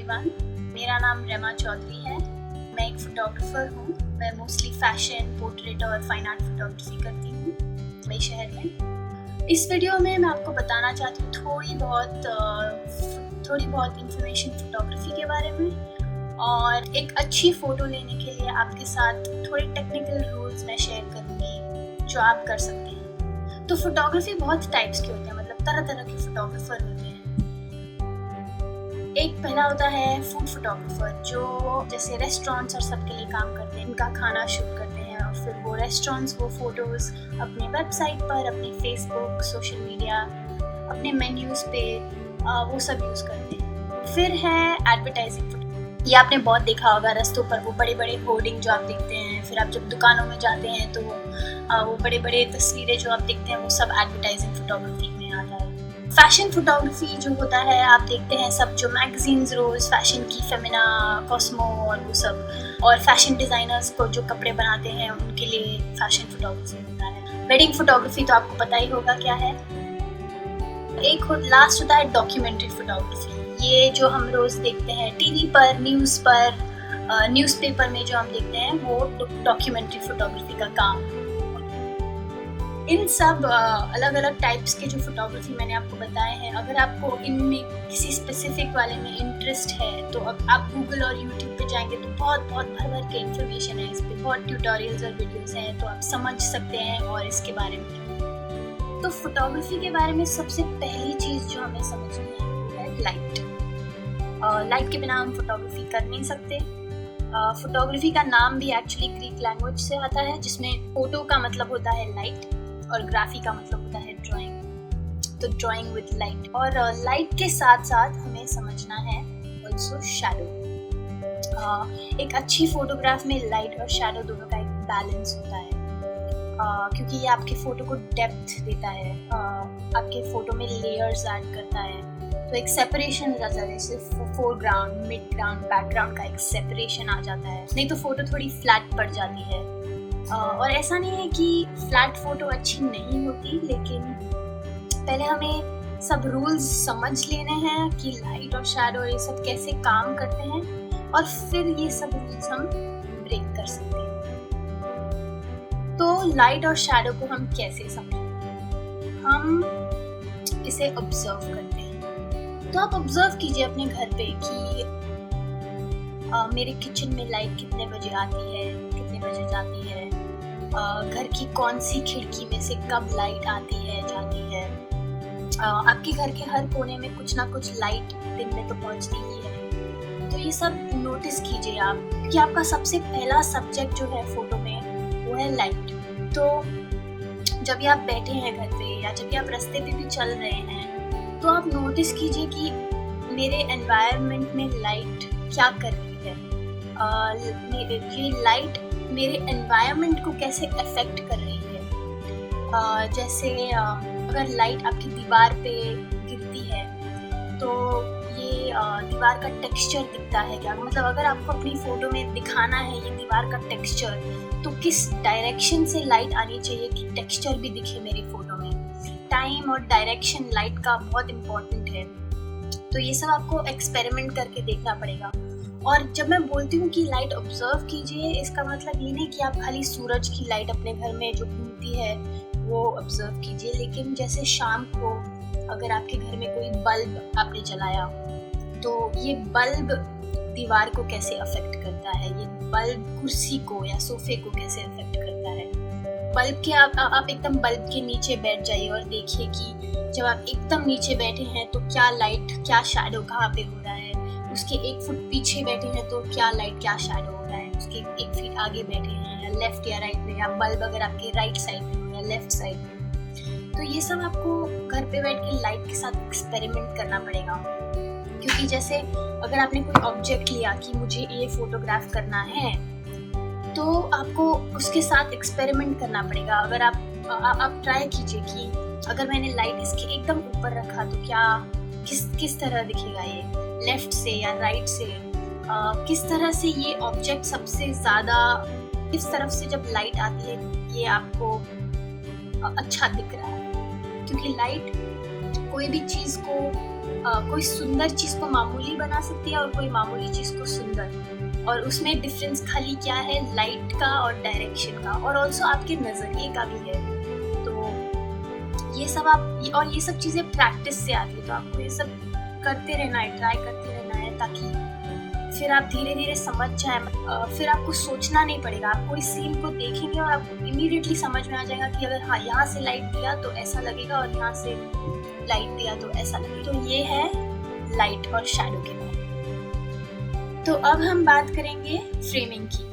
Everyone, मेरा नाम रमा चौधरी है। मैं एक फोटोग्राफर हूँ। मैं मोस्टली फैशन, पोर्ट्रेट और फाइन आर्ट फोटोग्राफी करती हूँ मुंबई शहर में। इस वीडियो में मैं आपको बताना चाहती हूँ थोड़ी बहुत इंफॉर्मेशन फोटोग्राफी के बारे में, और एक अच्छी फ़ोटो लेने के लिए आपके साथ थोड़े टेक्निकल रूल्स मैं शेयर करूँगी जो आप कर सकते हैं। तो फोटोग्राफी बहुत टाइप्स के होते हैं, मतलब तरह तरह के फोटोग्राफर होते हैं। एक पहला होता है फूड फोटोग्राफर, जो जैसे रेस्टोरेंट्स और सबके लिए काम करते हैं, उनका खाना शूट करते हैं और फिर वो रेस्टोरेंट्स वो फोटोज़ अपने वेबसाइट पर, अपने फेसबुक, सोशल मीडिया, अपने मेन्यूज़ पे वो सब यूज़ करते हैं। फिर है एडवर्टाइजिंग फोटो। ये आपने बहुत देखा होगा रास्तों पर, वो बड़े बड़े होर्डिंग जो आप देखते हैं। फिर आप जब दुकानों में जाते हैं तो वो बड़े बड़े तस्वीरें जो आप देखते हैं वो सब एडवर्टाइजिंग फोटोग्राफी में आता है। फैशन फोटोग्राफी जो होता है, आप देखते हैं सब जो मैगजीन्स रोज़ फैशन की, फेमिना, कॉस्मो और वो सब, और फैशन डिज़ाइनर्स को जो कपड़े बनाते हैं उनके लिए फैशन फोटोग्राफी होता है। वेडिंग फोटोग्राफी तो आपको पता ही होगा क्या है। एक लास्ट होता है डॉक्यूमेंट्री फोटोग्राफी। ये जो हम रोज़ देखते हैं टीवी पर, न्यूज़ पर, न्यूज़पेपर में जो हम देखते हैं वो डॉक्यूमेंट्री फोटोग्राफी का काम। इन सब अलग अलग टाइप्स के जो फोटोग्राफी मैंने आपको बताए हैं, अगर आपको इनमें किसी स्पेसिफिक वाले में इंटरेस्ट है तो अब आप गूगल और यूट्यूब पे जाएंगे तो बहुत भर के इन्फॉर्मेशन है। इस पे बहुत ट्यूटोरियल्स और वीडियोस हैं, तो आप समझ सकते हैं और इसके बारे में। तो फोटोग्राफी के बारे में सबसे पहली चीज़ जो हमें समझनी है वो है लाइट। लाइट के बिना हम फोटोग्राफी कर नहीं सकते। फोटोग्राफी का नाम भी एक्चुअली ग्रीक लैंग्वेज से आता है, जिसमें फोटो का मतलब होता है लाइट और ग्राफी का मतलब होता है ड्राइंग। तो ड्राइंग विद लाइट, और लाइट के साथ साथ हमें समझना है ऑल्सो शैडो। एक अच्छी फोटोग्राफ में लाइट और शैडो दोनों का एक बैलेंस होता है, क्योंकि ये आपके फोटो को डेप्थ देता है, आपके फोटो में लेयर्स ऐड करता है। तो एक सेपरेशन हो जाता है, जैसे फोरग्राउंड, मिड ग्राउंड, बैकग्राउंड का एक सेपरेशन आ जाता है। नहीं तो फोटो थोड़ी फ्लैट पड़ जाती है। और ऐसा नहीं है कि फ्लैट फोटो अच्छी नहीं होती, लेकिन पहले हमें सब रूल्स समझ लेने हैं कि लाइट और शैडो ये सब कैसे काम करते हैं, और फिर ये सब रूल्स हम ब्रेक कर सकते हैं। तो लाइट और शैडो को हम कैसे समझें? हम इसे ऑब्जर्व करते हैं। तो आप ऑब्जर्व कीजिए अपने घर पे कि मेरे किचन में लाइट कितने बजे आती है, कितने बजे जाती है, घर की कौन सी खिड़की में से कब लाइट आती है, जाती है। आपके घर के हर कोने में कुछ ना कुछ लाइट दिन में तो पहुंचती ही है। तो ये सब नोटिस कीजिए आप, कि आपका सबसे पहला सब्जेक्ट जो है फोटो में वो है लाइट। तो जब भी आप बैठे हैं घर पे, या जब भी आप रास्ते पे भी चल रहे हैं, तो आप नोटिस कीजिए कि मेरे एनवायरनमेंट में लाइट क्या कर रही है। ये लाइट मेरे एनवायरनमेंट को कैसे अफेक्ट कर रही है। जैसे अगर लाइट आपकी दीवार पे गिरती है तो ये दीवार का टेक्सचर दिखता है क्या, मतलब अगर आपको अपनी फ़ोटो में दिखाना है ये दीवार का टेक्सचर, तो किस डायरेक्शन से लाइट आनी चाहिए कि टेक्सचर भी दिखे मेरी फ़ोटो में। टाइम और डायरेक्शन लाइट का बहुत इम्पोर्टेंट है। तो ये सब आपको एक्सपेरिमेंट करके देखना पड़ेगा। और जब मैं बोलती हूँ कि लाइट ऑब्जर्व कीजिए, इसका मतलब ये नहीं कि आप खाली सूरज की लाइट अपने घर में जो घूमती है वो ऑब्जर्व कीजिए, लेकिन जैसे शाम को अगर आपके घर में कोई बल्ब आपने जलाया, तो ये बल्ब दीवार को कैसे अफेक्ट करता है, ये बल्ब कुर्सी को या सोफे को कैसे अफेक्ट करता है। बल्ब के आप एकदम बल्ब के नीचे बैठ जाइए और देखिए कि जब आप एकदम नीचे बैठे हैं तो क्या लाइट, क्या शैडो कहाँ पे हो रहा है। उसके 1 फुट पीछे बैठे हैं तो क्या लाइट, क्या शैडो हो रहा है। उसके 1 फीट आगे बैठे हैं, या लेफ्ट या राइट में, या बल्ब अगर आपके राइट साइड में हो या लेफ्ट साइड में। तो ये सब आपको घर पे बैठ के लाइट के साथ एक्सपेरिमेंट करना पड़ेगा। क्योंकि जैसे अगर आपने कोई ऑब्जेक्ट लिया कि मुझे ये फोटोग्राफ करना है, तो आपको उसके साथ एक्सपेरिमेंट करना पड़ेगा। अगर आप ट्राई कीजिए कि अगर मैंने लाइट इसके एकदम ऊपर रखा तो क्या किस तरह दिखेगा, ये लेफ्ट से या राइट से, किस तरह से ये ऑब्जेक्ट सबसे ज़्यादा किस तरफ से जब लाइट आती है ये आपको अच्छा दिख रहा है। क्योंकि लाइट कोई भी चीज़ को कोई सुंदर चीज़ को मामूली बना सकती है और कोई मामूली चीज़ को सुंदर। और उसमें डिफरेंस खाली क्या है, लाइट का और डायरेक्शन का, और ऑल्सो आपके नज़रिए का भी है। तो ये सब और ये सब चीज़ें प्रैक्टिस से आती है, तो आपको ये सब करते रहना है, ट्राई करते रहना है, ताकि फिर आप धीरे धीरे समझ जाए। फिर आपको सोचना नहीं पड़ेगा, आप कोई सीन को देखेंगे और आपको इमीडिएटली समझ में आ जाएगा कि अगर हाँ यहाँ से लाइट दिया तो ऐसा लगेगा और यहाँ से लाइट दिया तो ऐसा लगेगा। तो ये है लाइट और शैडो के बारे में। तो अब हम बात करेंगे फ्रेमिंग की।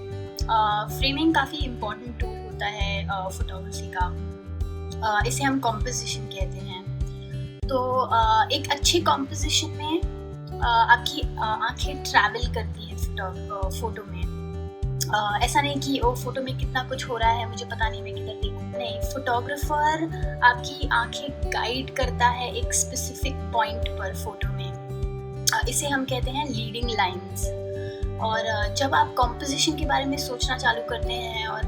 फ्रेमिंग काफ़ी इम्पोर्टेंट टूल होता है फोटोग्राफी का। इसे हम कॉम्पोजिशन कहते हैं। तो एक अच्छी कॉम्पोजिशन में आपकी आंखें ट्रैवल करती है फोटो में। ऐसा नहीं कि ओ फोटो में कितना कुछ हो रहा है, मुझे पता नहीं मैं किधर देखूं। नहीं, फोटोग्राफर आपकी आंखें गाइड करता है एक स्पेसिफिक पॉइंट पर फोटो में। इसे हम कहते हैं लीडिंग लाइंस। और जब आप कॉम्पोजिशन के बारे में सोचना चालू करते हैं और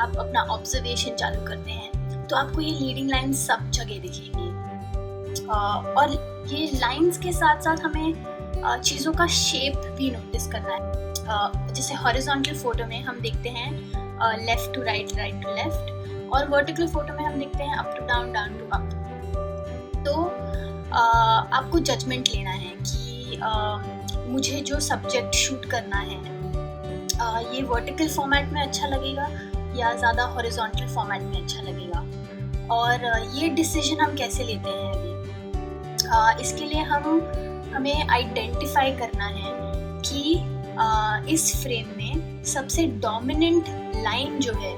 आप अपना ऑब्जर्वेशन चालू करते हैं, तो आपको ये लीडिंग लाइंस सब जगह दिखेंगी। और ये लाइंस के साथ साथ हमें चीज़ों का शेप भी नोटिस करना है। जैसे हॉरिजॉन्टल फोटो में हम देखते हैं left to right, right to left, और वर्टिकल फोटो में हम देखते हैं up to down, down to up. तो आपको जजमेंट लेना है कि मुझे जो सब्जेक्ट शूट करना है ये वर्टिकल फॉर्मेट में अच्छा लगेगा या ज़्यादा हॉरिजॉन्टल फॉर्मेट में अच्छा लगेगा। और ये डिसीजन हम कैसे लेते हैं अभी, इसके लिए हमें आइडेंटिफाई करना है कि इस फ्रेम में सबसे डोमिनेंट लाइन जो है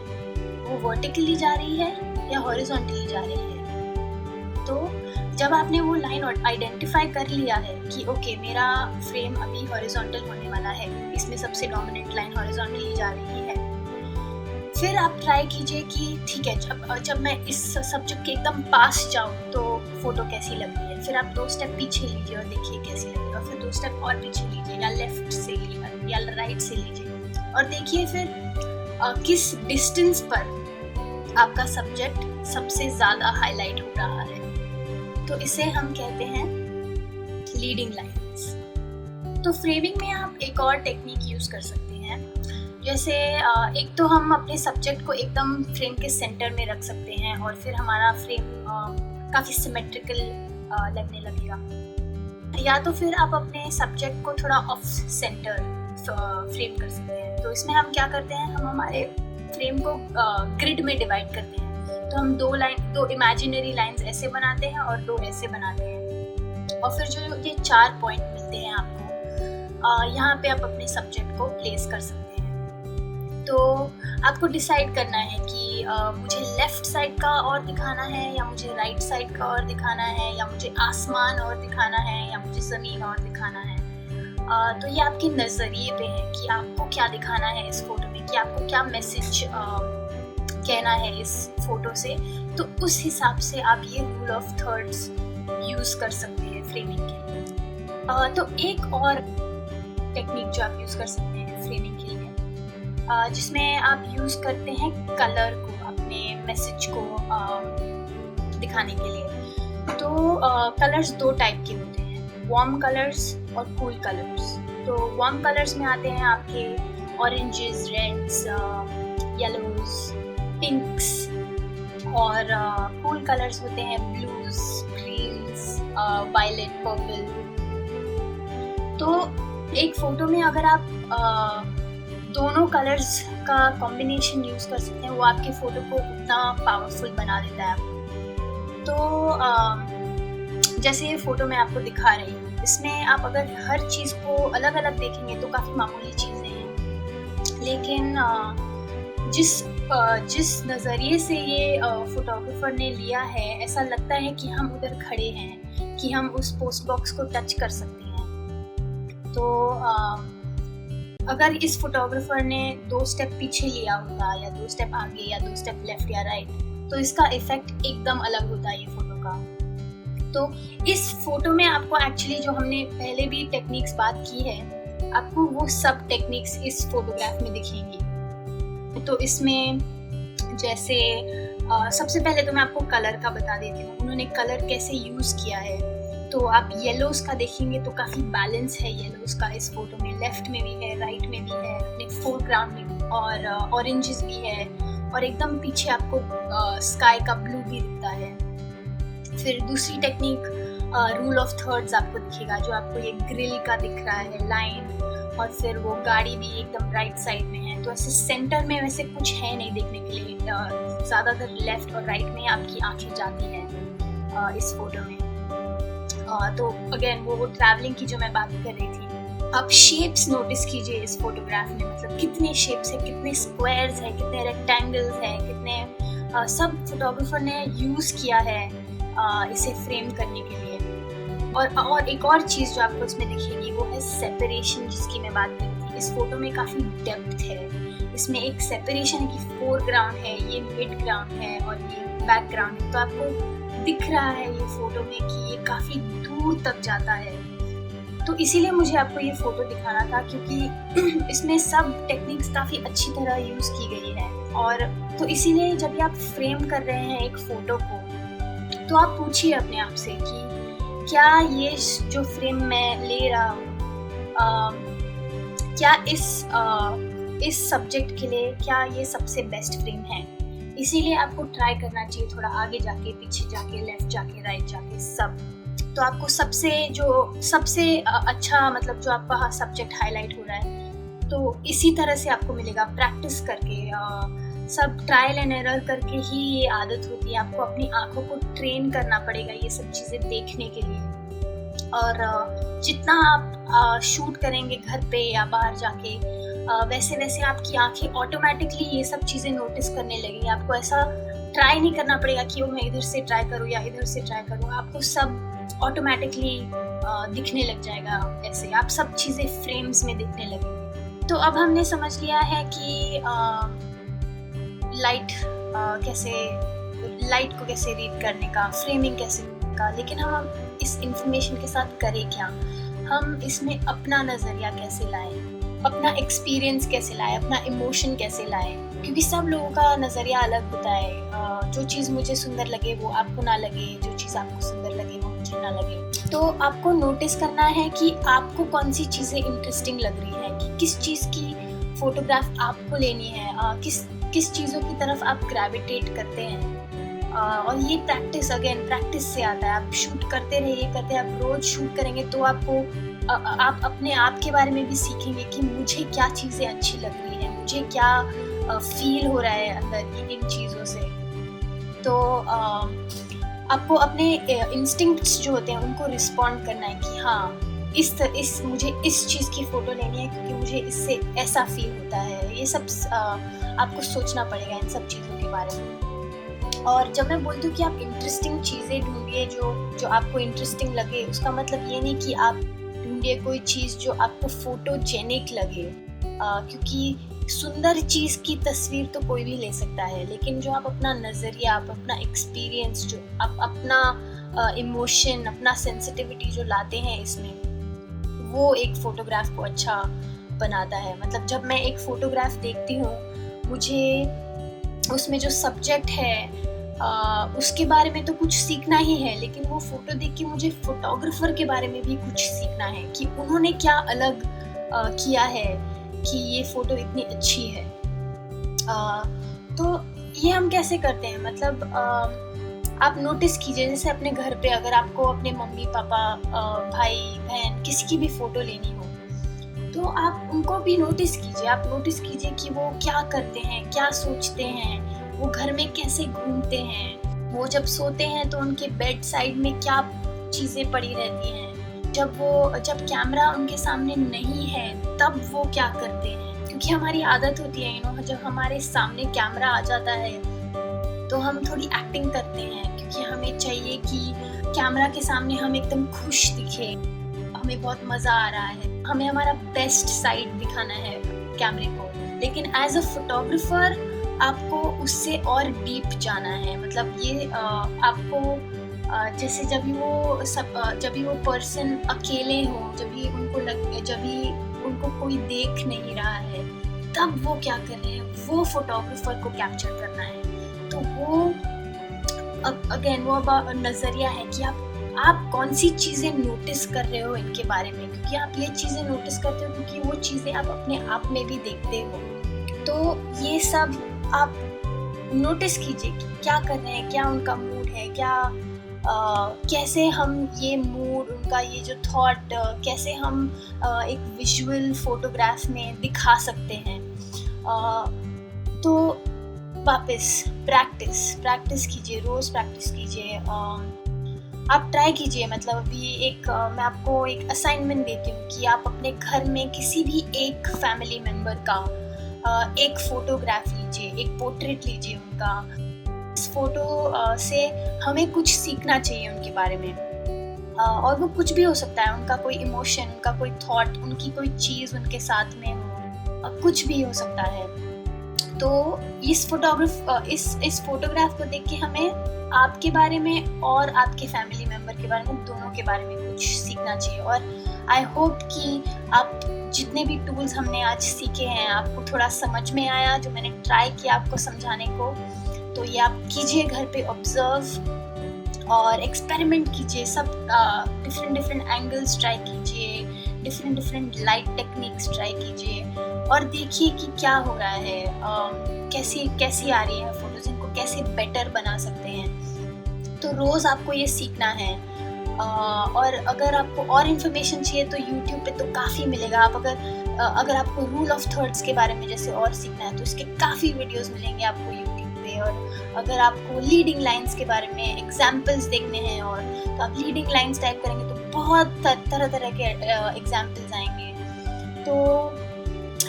वो वर्टिकली जा रही है या हॉरिजॉन्टली जा रही है। तो जब आपने वो लाइन आइडेंटिफाई कर लिया है कि ओके मेरा फ्रेम अभी हॉरिजॉन्टल होने वाला है, इसमें सबसे डोमिनेंट लाइन हॉरिजॉन्टली जा रही है, फिर आप ट्राई कीजिए कि ठीक है जब मैं इस सब्जेक्ट के एकदम पास जाऊँ तो फोटो कैसी लग रही है। फिर आप 2 स्टेप पीछे लीजिए और देखिए कैसी लगेगा। फिर 2 स्टेप और पीछे लीजिए, या लेफ्ट से लीजिए या राइट से लीजिए, और देखिए फिर किस डिस्टेंस पर आपका सब्जेक्ट सबसे ज़्यादा हाईलाइट हो रहा है। तो इसे हम कहते हैं लीडिंग लाइन्स। तो फ्रेमिंग में आप एक और टेक्निक यूज़ कर सकते हैं। जैसे एक तो हम अपने सब्जेक्ट को एकदम फ्रेम के सेंटर में रख सकते हैं और फिर हमारा फ्रेम काफ़ी सिमेट्रिकल लगने लगेगा। या तो फिर आप अपने सब्जेक्ट को थोड़ा ऑफ सेंटर फ्रेम कर सकते हैं। तो इसमें हम क्या करते हैं, हम हमारे फ्रेम को ग्रिड में डिवाइड करते हैं। तो हम 2 इमेजिनरी लाइंस ऐसे बनाते हैं और 2 ऐसे बनाते हैं, और फिर जो ये 4 पॉइंट मिलते हैं आपको, यहाँ पे आप अपने सब्जेक्ट को प्लेस कर सकते हैं। तो आपको डिसाइड करना है कि मुझे लेफ़्ट साइड का और दिखाना है या मुझे राइट साइड का और दिखाना है, या मुझे आसमान और दिखाना है या मुझे ज़मीन और दिखाना है। तो ये आपके नज़रिए पे है कि आपको क्या दिखाना है इस फोटो में, कि आपको क्या मैसेज कहना है इस फोटो से। तो उस हिसाब से आप ये रूल ऑफ थर्ड्स यूज़ कर सकते हैं फ्रेमिंग के लिए। तो एक और टेक्निक जो आप यूज़ कर सकते हैं फ्रेमिंग के लिए, जिसमें आप यूज़ करते हैं कलर को अपने मैसेज को दिखाने के लिए। तो कलर्स 2 टाइप के होते हैं, वार्म कलर्स और कूल कलर्स। तो वार्म कलर्स में आते हैं आपके ऑरेंजेस, रेड्स, येलोज, पिंक्स, और कूल कलर्स होते हैं ब्लूज, ग्रीन्स, वायलेट, पर्पल। तो एक फ़ोटो में अगर आप दोनों कलर्स का कॉम्बिनेशन यूज़ कर सकते हैं, वो आपके फ़ोटो को उतना पावरफुल बना देता है। तो जैसे ये फ़ोटो मैं आपको दिखा रही हूँ, इसमें आप अगर हर चीज़ को अलग अलग देखेंगे तो काफ़ी मामूली चीज़ें हैं, लेकिन जिस नज़रिए से ये फोटोग्राफर ने लिया है, ऐसा लगता है कि हम उधर खड़े हैं, कि हम उस पोस्ट बॉक्स को टच कर सकते हैं। तो अगर इस फोटोग्राफर ने 2 स्टेप पीछे लिया होगा, या 2 स्टेप आगे, या 2 स्टेप लेफ्ट या राइट, तो इसका इफेक्ट एकदम अलग होता है ये फोटो का। तो इस फोटो में आपको एक्चुअली जो हमने पहले भी टेक्निक्स बात की है, आपको वो सब टेक्निक्स इस फोटोग्राफ में दिखेंगी। तो इसमें जैसे सबसे पहले तो मैं आपको कलर का बता देती हूँ, उन्होंने कलर कैसे यूज़ किया है। तो आप येलोस का देखेंगे तो काफ़ी बैलेंस है येलोस का इस फोटो में, लेफ्ट में भी है, राइट में भी है, अपने फोरग्राउंड में भी, और ऑरेंजेस भी है, और एकदम पीछे आपको स्काई का ब्लू भी दिखता है। फिर दूसरी टेक्निक रूल ऑफ थर्ड्स आपको दिखेगा, जो आपको ये ग्रिल का दिख रहा है लाइन, और फिर वो गाड़ी भी एकदम राइट साइड में है। तो ऐसे सेंटर में वैसे कुछ है नहीं देखने के लिए, ज़्यादातर लेफ्ट और राइट में आपकी आंखें जाती हैं इस फोटो में। तो अगेन वो ट्रैवलिंग की जो मैं बात कर रही थी, आप शेप्स नोटिस कीजिए इस फोटोग्राफ में, मतलब कितने शेप्स है, कितने स्क्वायर्स है, कितने रेक्टेंगल्स है, कितने सब फोटोग्राफर ने यूज़ किया है इसे फ्रेम करने के लिए। और एक और चीज़ जो आपको इसमें दिखेगी वो है सेपरेशन, जिसकी मैं बात कर रही थी। इस फोटो में काफ़ी डेप्थ है, इसमें एक सेपरेशन है कि फोरग्राउंड है, ये मिड ग्राउंड है और ये बैकग्राउंड है। तो आपको दिख रहा है ये फोटो में कि ये काफ़ी दूर तक जाता है। तो इसीलिए मुझे आपको ये फोटो दिखाना था, क्योंकि इसमें सब टेक्निक्स काफ़ी अच्छी तरह यूज़ की गई है। और तो इसीलिए जब भी आप फ्रेम कर रहे हैं एक फ़ोटो को, तो आप पूछिए अपने आप से कि क्या ये जो फ्रेम मैं ले रहा हूँ, क्या इस सब्जेक्ट के लिए क्या ये सबसे बेस्ट फ्रेम है। इसीलिए आपको ट्राई करना चाहिए, थोड़ा आगे जाके, पीछे जाके, लेफ्ट जाके, राइट जाके, सब। तो आपको सबसे अच्छा, मतलब जो आपका सब्जेक्ट हाईलाइट हो रहा है, तो इसी तरह से आपको मिलेगा प्रैक्टिस करके। सब ट्रायल एंड एरर करके ही ये आदत होती है। आपको अपनी आंखों को ट्रेन करना पड़ेगा ये सब चीज़ें देखने के लिए। और जितना आप शूट करेंगे घर पे या बाहर जाके, वैसे वैसे आपकी आंखें ऑटोमेटिकली ये सब चीज़ें नोटिस करने लगेंगी। आपको ऐसा ट्राई नहीं करना पड़ेगा कि मैं इधर से ट्राई करूँ या इधर से ट्राई करूँ, आपको सब ऑटोमेटिकली दिखने लग जाएगा। ऐसे आप सब चीज़ें फ्रेम्स में दिखने लगेंगी। तो अब हमने समझ लिया है कि लाइट को कैसे रीड करने का, फ्रेमिंग कैसे का, लेकिन हम इस इंफॉर्मेशन के साथ करें क्या, हम इसमें अपना नज़रिया कैसे लाएं, अपना एक्सपीरियंस कैसे लाएं, अपना इमोशन कैसे लाएं, क्योंकि सब लोगों का नज़रिया अलग होता है। जो चीज़ मुझे सुंदर लगे वो आपको ना लगे, जो चीज़ आपको सुंदर लगे वो मुझे ना लगे। तो आपको नोटिस करना है कि आपको कौन सी चीज़ें इंटरेस्टिंग लग रही हैं, कि किस चीज़ की फ़ोटोग्राफ आपको लेनी है, किस चीज़ों की तरफ आप ग्रेविटेट करते हैं। और ये प्रैक्टिस से आता है। आप शूट करते रहिए, आप रोज़ शूट करेंगे तो आपको आप अपने आप के बारे में भी सीखेंगे कि मुझे क्या चीज़ें अच्छी लग रही हैं, मुझे क्या फील हो रहा है अंदर इन चीज़ों से। तो आपको अपने इंस्टिंक्ट्स जो होते हैं उनको रिस्पॉन्ड करना है कि हाँ, मुझे इस चीज़ की फ़ोटो लेनी है क्योंकि मुझे इससे ऐसा फील होता है। ये सब आपको सोचना पड़ेगा इन सब चीज़ों के बारे में। और जब मैं बोलती हूँ कि आप इंटरेस्टिंग चीज़ें ढूंढिए जो आपको इंटरेस्टिंग लगे, उसका मतलब ये नहीं कि आप ढूंढिए कोई चीज़ जो आपको फोटोजेनिक लगे, क्योंकि सुंदर चीज़ की तस्वीर तो कोई भी ले सकता है, लेकिन जो आप अपना नज़रिया, आप अपना एक्सपीरियंस, जो आप अपना इमोशन, अपना सेंसिटिविटी जो लाते हैं इसमें, वो एक फ़ोटोग्राफ को अच्छा बनाता है। मतलब जब मैं एक फ़ोटोग्राफ देखती हूँ, मुझे उसमें जो सब्जेक्ट है उसके बारे में तो कुछ सीखना ही है, लेकिन वो फ़ोटो देख के मुझे फ़ोटोग्राफ़र के बारे में भी कुछ सीखना है कि उन्होंने क्या अलग किया है कि ये फ़ोटो इतनी अच्छी है। तो ये हम कैसे करते हैं, मतलब आप नोटिस कीजिए, जैसे अपने घर पे अगर आपको अपने मम्मी पापा, भाई बहन, किसी की भी फ़ोटो लेनी हो, तो आप उनको भी नोटिस कीजिए। आप नोटिस कीजिए कि वो क्या करते हैं, क्या सोचते हैं, वो घर में कैसे घूमते हैं, वो जब सोते हैं तो उनके बेड साइड में क्या चीज़ें पड़ी रहती हैं, जब कैमरा उनके सामने नहीं है तब वो क्या करते हैं। क्योंकि हमारी आदत होती है जब हमारे सामने कैमरा आ जाता है तो हम थोड़ी एक्टिंग करते हैं, क्योंकि हमें चाहिए कि कैमरा के सामने हम एकदम खुश दिखे, हमें बहुत मज़ा आ रहा है, हमें हमारा बेस्ट साइड दिखाना है कैमरे को। लेकिन एज अ फोटोग्राफर आपको उससे और डीप जाना है। मतलब ये आपको जैसे जब भी वो पर्सन अकेले हो, जब भी उनको कोई देख नहीं रहा है, तब वो क्या कर रहे हैं, वो फोटोग्राफर को कैप्चर करना है। तो तो वो अगेन वो अब नज़रिया है कि आप कौन सी चीज़ें नोटिस कर रहे हो इनके बारे में, क्योंकि आप ये चीज़ें नोटिस करते हो क्योंकि वो चीज़ें आप अपने आप में भी देखते हो। तो ये सब आप नोटिस कीजिए कि क्या कर रहे हैं, क्या उनका मूड है, क्या कैसे हम ये मूड, उनका ये जो थॉट, कैसे हम एक विजुअल फोटोग्राफ में दिखा सकते हैं। तो वापस प्रैक्टिस कीजिए, रोज़ प्रैक्टिस कीजिए। आप ट्राई कीजिए, मतलब अभी मैं आपको एक असाइनमेंट देती हूँ कि आप अपने घर में किसी भी एक फैमिली मेम्बर का एक फोटोग्राफ लीजिए, एक पोर्ट्रेट लीजिए उनका। इस फोटो से हमें कुछ सीखना चाहिए उनके बारे में, और वो कुछ भी हो सकता है, उनका कोई इमोशन, उनका कोई थॉट, उनकी कोई चीज़ उनके साथ में हो, कुछ भी हो सकता है। तो इस फोटोग्राफ को देख के हमें आपके बारे में और आपके फैमिली मेम्बर के बारे में, दोनों के बारे में कुछ सीखना चाहिए। और आई होप कि आप जितने भी टूल्स हमने आज सीखे हैं आपको थोड़ा समझ में आया, जो मैंने ट्राई किया आपको समझाने को। तो ये आप कीजिए घर पे, ऑब्जर्व और एक्सपेरिमेंट कीजिए, सब डिफरेंट एंगल्स ट्राई कीजिए, डिफरेंट लाइट टेक्निक्स ट्राई कीजिए और देखिए कि क्या हो रहा है, कैसी आ रही है फोटोज, इनको कैसे बेटर बना सकते हैं। तो रोज़ आपको ये सीखना है। और अगर आपको और इन्फॉर्मेशन चाहिए तो यूट्यूब पे तो काफ़ी मिलेगा। आप अगर आपको रूल ऑफ थर्ड्स के बारे में जैसे और सीखना है तो इसके काफ़ी वीडियोस मिलेंगे आपको यूट्यूब पे। और अगर आपको लीडिंग लाइंस के बारे में एग्जाम्पल्स देखने हैं और तो आप लीडिंग लाइंस टाइप करेंगे तो बहुत तरह के एग्जाम्पल्स आएंगे। तो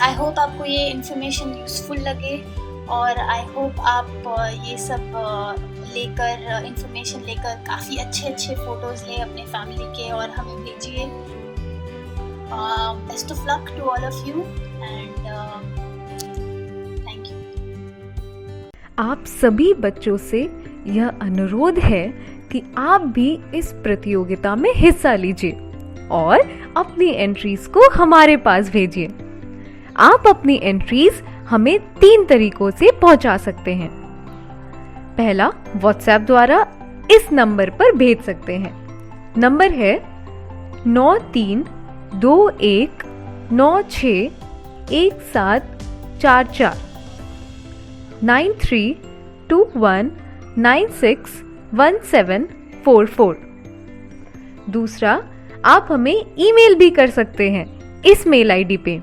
आई होप आपको ये इन्फॉर्मेशन यूज़फुल लगे और आई होप आप ये सब इन्फॉर्मेशन लेकर काफ़ी अच्छे फ़ोटोज़ लें अपने फैमिली के और हमें भेजिए। Best of luck to all of you and thank you. आप सभी बच्चों से यह अनुरोध है कि आप भी इस प्रतियोगिता में हिस्सा लीजिए और अपनी एंट्रीज को हमारे पास भेजिए। आप अपनी एंट्रीज हमें 3 तरीकों से पहुंचा सकते हैं। पहला, व्हाट्सएप द्वारा इस नंबर पर भेज सकते हैं। नंबर है 9321961744 9321961744। दूसरा, आप हमें ईमेल भी कर सकते हैं इस मेल आईडी पे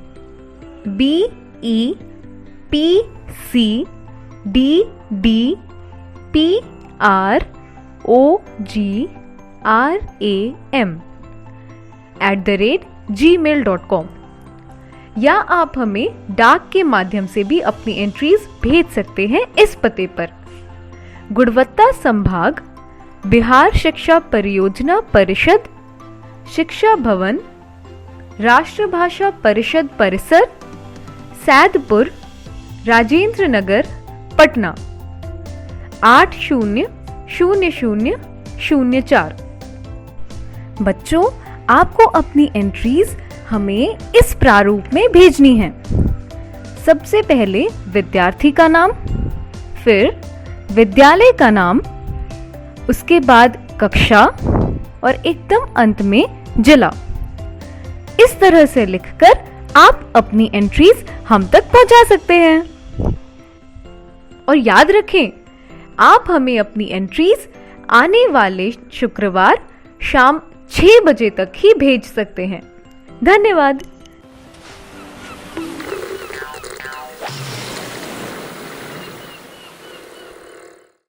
BEPCDBPROGRAM@gmail.com, या आप हमें डाक के माध्यम से भी अपनी एंट्रीज भेज सकते हैं इस पते पर। गुणवत्ता संभाग, बिहार शिक्षा परियोजना परिषद, शिक्षा भवन, राष्ट्रभाषा परिषद परिसर, सैदपुर, राजेंद्र नगर, पटना 800004। बच्चों, आपको अपनी एंट्रीज हमें इस प्रारूप में भेजनी है। सबसे पहले विद्यार्थी का नाम, फिर विद्यालय का नाम, उसके बाद कक्षा और एकदम अंत में जिला। इस तरह से लिखकर आप अपनी एंट्रीज हम तक पहुंचा सकते हैं। और याद रखें, आप हमें अपनी एंट्रीज आने वाले शुक्रवार शाम 6 बजे तक ही भेज सकते हैं। धन्यवाद।